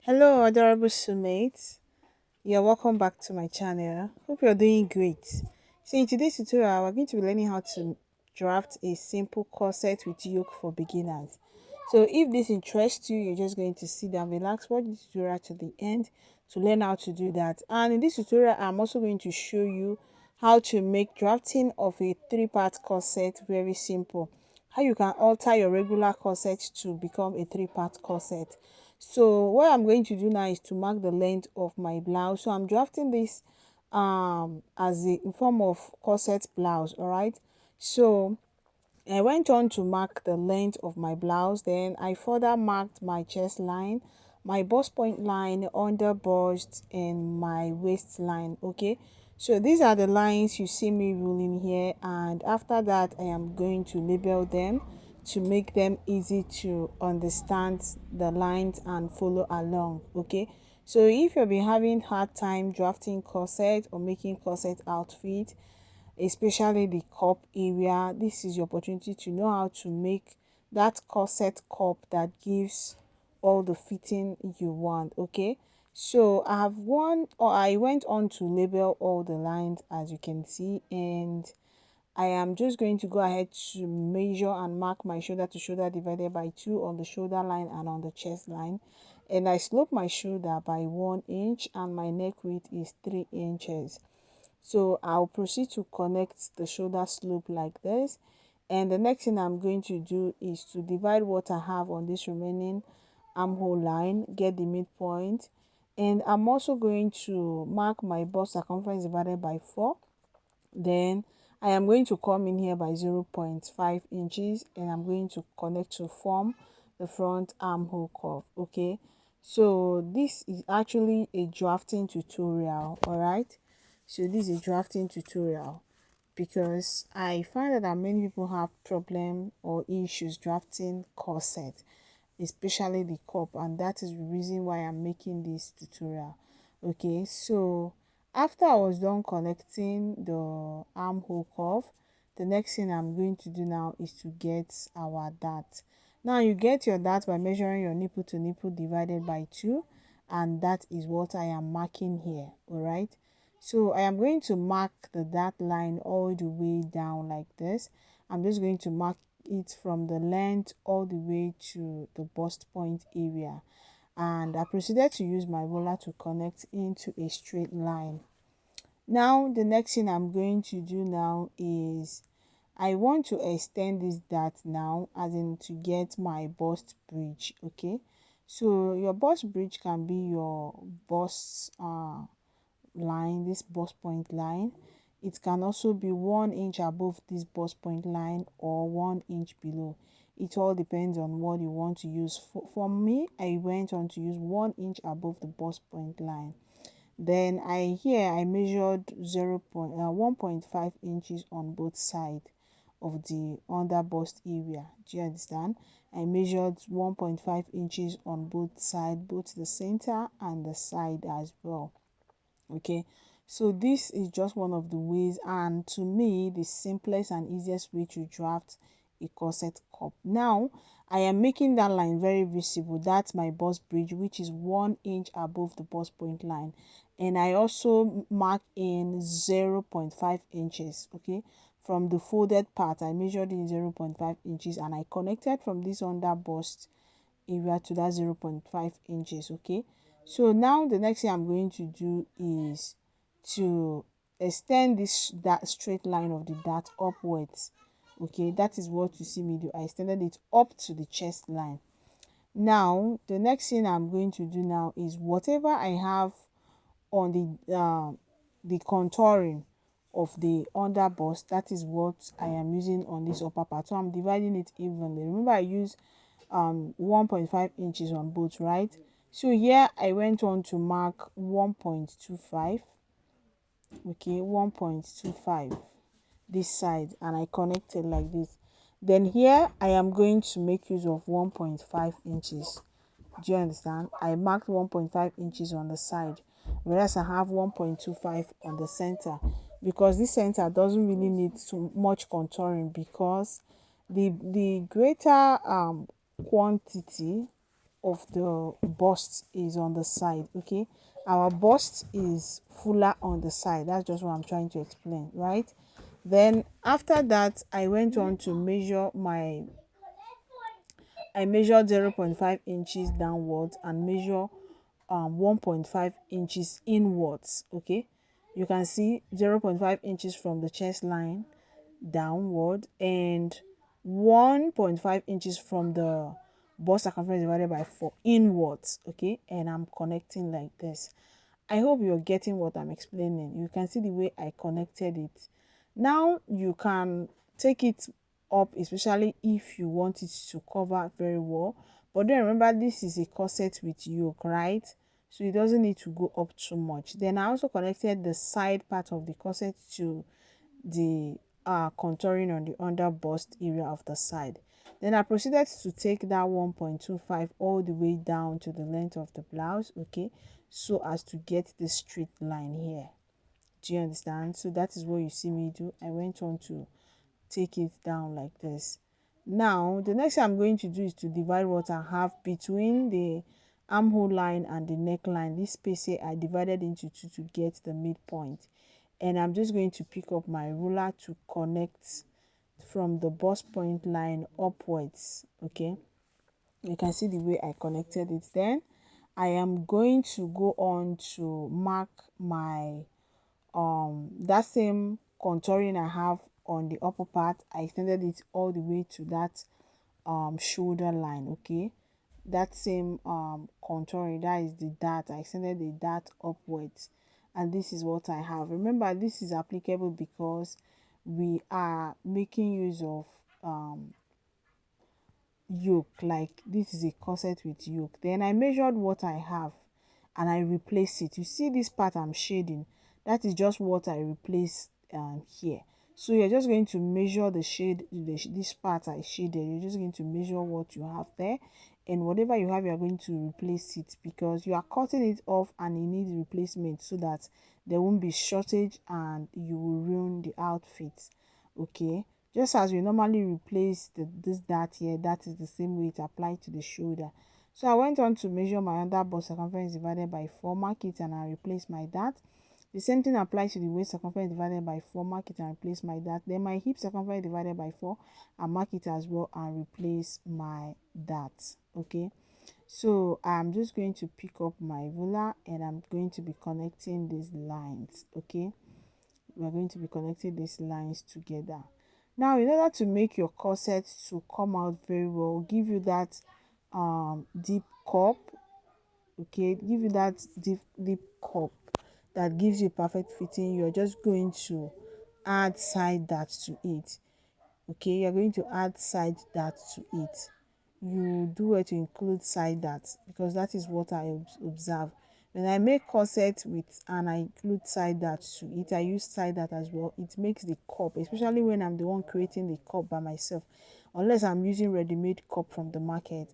Hello, adorable soulmates. You're welcome back to my channel. Hope you're doing great. So in today's tutorial, we're going to be learning how to draft a simple corset with yoke for beginners. So if this interests you, you're just going to sit down, relax, watch the tutorial to the end to learn how to do that. And in this tutorial, I'm also going to show you how to make drafting of a three-part corset very simple. How you can alter your regular corset to become a three-part corset. So what I'm going to do now is to mark the length of my blouse. So I'm drafting this as a in form of corset blouse. All right. So I went on to mark the length of my blouse. Then I further marked my chest line, my bust point line, under bust, and my waistline. Okay, so these are the lines you see me ruling here, and after that I am going to label them to make them easy to understand the lines and follow along. Okay, so if you've been having hard time drafting corset or making corset outfit, especially the cup area, this is your opportunity to know how to make that corset cup that gives all the fitting you want. Okay, so I went on to label all the lines as you can see, and I am just going to go ahead to measure and mark my shoulder to shoulder divided by 2 on the shoulder line and on the chest line, and I slope my shoulder by 1 inch and my neck width is 3 inches. So I'll proceed to connect the shoulder slope like this, and the next thing I'm going to do is to divide what I have on this remaining armhole line, get the midpoint, and I'm also going to mark my bust circumference divided by 4. Then I am going to come in here by 0.5 inches and I'm going to connect to form the front armhole curve. Okay, so this is actually a drafting tutorial. All right, so this is a drafting tutorial because I find that many people have problem or issues drafting corset, especially the cup, and that is the reason why I'm making this tutorial. Okay, so after I was done connecting the armhole curve, the next thing I'm going to do now is to get our dart. Now you get your dart by measuring your nipple to nipple divided by 2, and that is what I am marking here. All right, so I am going to mark the dart line all the way down like this. I'm just going to mark it from the length all the way to the bust point area, and I proceeded to use my ruler to connect into a straight line. Now the next thing I'm going to do now is I want to extend this dart now, as in to get my bust bridge. Okay, so your bust bridge can be your bust line, this bust point line. It can also be 1 inch above this bust point line or 1 inch below. It all depends on what you want to use. For me, I went on to use 1 inch above the bust point line. Then I measured 1.5 inches on both sides of the under bust area. Do you understand? I measured 1.5 inches on both sides, both the center and the side as well. Okay, so this is just one of the ways, and to me the simplest and easiest way to draft a corset cup. Now I am making that line very visible. That's my bust bridge, which is 1 inch above the bust point line, and I also mark in 0.5 inches. Okay, from the folded part I measured in 0.5 inches, and I connected from this under bust area to that 0.5 inches. Okay, so now the next thing I'm going to do is to extend that straight line of the dart upwards. Okay, that is what you see me do. I extended it up to the chest line. Now the next thing I'm going to do now is whatever I have on the contouring of the under bust, that is what I am using on this upper part. So I'm dividing it evenly. Remember I use 1.5 inches on both, right? So here I went on to mark 1.25. Okay, 1.25 this side, and I connected like this. Then here I am going to make use of 1.5 inches. Do you understand? I marked 1.5 inches on the side, whereas I have 1.25 on the center, because this center doesn't really need too much contouring, because the greater quantity of the bust is on the side. Okay, our bust is fuller on the side. That's just what I'm trying to explain, right? Then after that, I went on to measure my I measured 0.5 inches downwards and measure 1.5 inches inwards. Okay, you can see 0.5 inches from the chest line downward and 1.5 inches from the bust circumference divided by 4 inwards. Okay, and I'm connecting like this. I hope you're getting what I'm explaining. You can see the way I connected it. Now you can take it up, especially if you want it to cover very well. But then remember, this is a corset with yoke, right? So it doesn't need to go up too much. Then I also connected the side part of the corset to the contouring on the under bust area of the side. Then I proceeded to take that 1.25 all the way down to the length of the blouse, okay, so as to get the straight line here. Do you understand? So that is what you see me do. I went on to take it down like this. Now the next thing I'm going to do is to divide what I have between the armhole line and the neckline. This space here I divided into two to get the midpoint, and I'm just going to pick up my ruler to connect from the bust point line upwards. Okay, you can see the way I connected it. Then I am going to go on to mark my that same contouring I have on the upper part. I extended it all the way to that shoulder line. Okay, that same contouring, that is the dart. I extended the dart upwards, and this is what I have. Remember, this is applicable because we are making use of yoke. Like, this is a corset with yoke. Then I measured what I have and I replace it. You see this part I'm shading, that is just what I replaced here. So you're just going to measure the shade, this part I shaded. You're just going to measure what you have there, and whatever you have, you're going to replace it, because you are cutting it off and it needs replacement so that there won't be shortage and you will ruin the outfit. Okay, just as we normally replace this dart here, that is the same way it applies to the shoulder. So I went on to measure my under bust circumference divided by 4, mark it, and I replace my dart. The same thing applies to the waist circumference divided by 4, mark it and replace my dart. Then my hip circumference divided by 4, and mark it as well and replace my dart. Okay, so I'm just going to pick up my ruler and I'm going to be connecting these lines. Okay, we are going to be connecting these lines together. Now, in order to make your corset to come out very well, give you that deep cup, okay, give you that deep cup that gives you perfect fitting, you're just going to add side dart to it. Okay, you're going to add side dart to it. You do it to include side dart, because that is what I observe when I make corset with and I include side dart to it. I use side dart as well. It makes the cup, especially when I'm the one creating the cup by myself, unless I'm using ready-made cup from the market.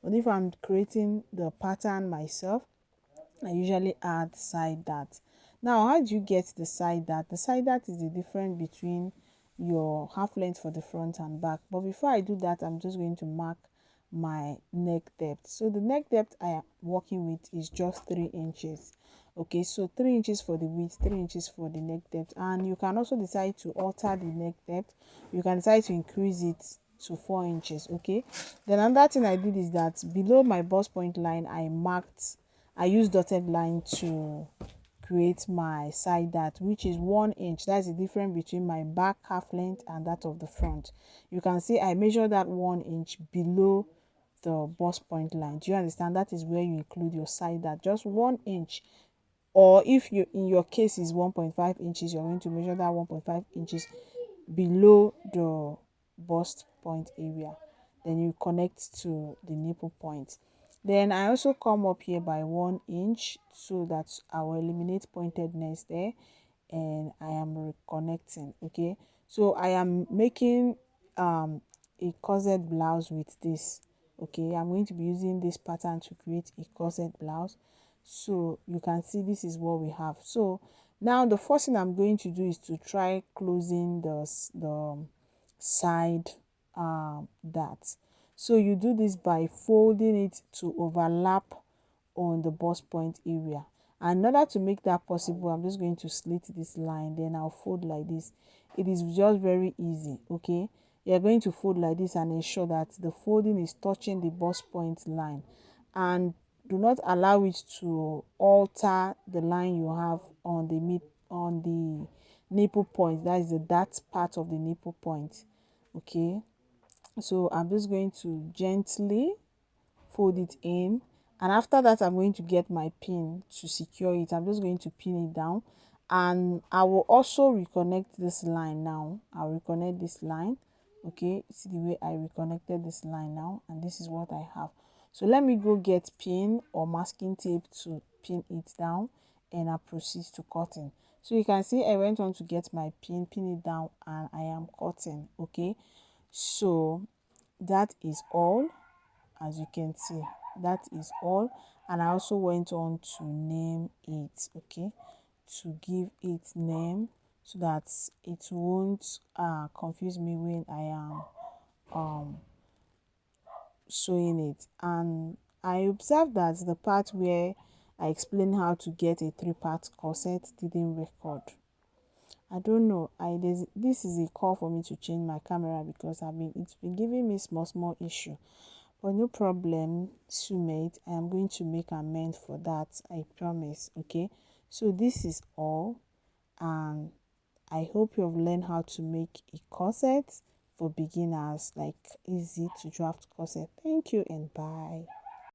But if I'm creating the pattern myself, I usually add side dart. Now, how do you get the side dart? The side dart is the difference between your half length for the front and back. But before I do that, I'm just going to mark my neck depth. So the neck depth I am working with is just 3 inches. Okay, so 3 inches for the width, 3 inches for the neck depth. And you can also decide to alter the neck depth. You can decide to increase it to 4 inches. Okay, then another thing I did is that below my bust point line, I use dotted line to create my side dart, which is 1 inch. That's the difference between my back half length and that of the front. You can see I measure that 1 inch below the bust point line. Do you understand? That is where you include your side dart, just 1 inch. Or if you, in your case, is 1.5 inches, you're going to measure that 1.5 inches below the bust point area. Then you connect to the nipple point. Then I also come up here by 1 inch so that I will eliminate pointedness there, and I am reconnecting. Okay, so I am making a corset blouse with this. Okay, I'm going to be using this pattern to create a corset blouse. So you can see this is what we have. So now the first thing I'm going to do is to try closing the side dart. So you do this by folding it to overlap on the bust point area. And in order to make that possible, I'm just going to slit this line, then I'll fold like this. It is just very easy. Okay, you're going to fold like this and ensure that the folding is touching the bust point line, and do not allow it to alter the line you have on the nipple point. That is the that part of the nipple point. Okay, so I'm just going to gently fold it in, and after that I'm going to get my pin to secure it. I'm just going to pin it down, and I will also reconnect this line now. I'll reconnect this line. Okay, see the way I reconnected this line now, and this is what I have. So let me go get pin or masking tape to pin it down, and I proceed to cutting. So you can see I went on to get my pin it down, and I am cutting. Okay, so that is all. As you can see, that is all. And I also went on to name it. Okay, to give it name so that it won't confuse me when I am sewing it. And I observed that the part where I explained how to get a 3-part corset didn't record. I don't know. This is a call for me to change my camera because it's been giving me small issue. But no problem, Sumate. I am going to make amend for that. I promise. Okay. So this is all, and I hope you have learned how to make a corset for beginners, like easy to draft corset. Thank you and bye.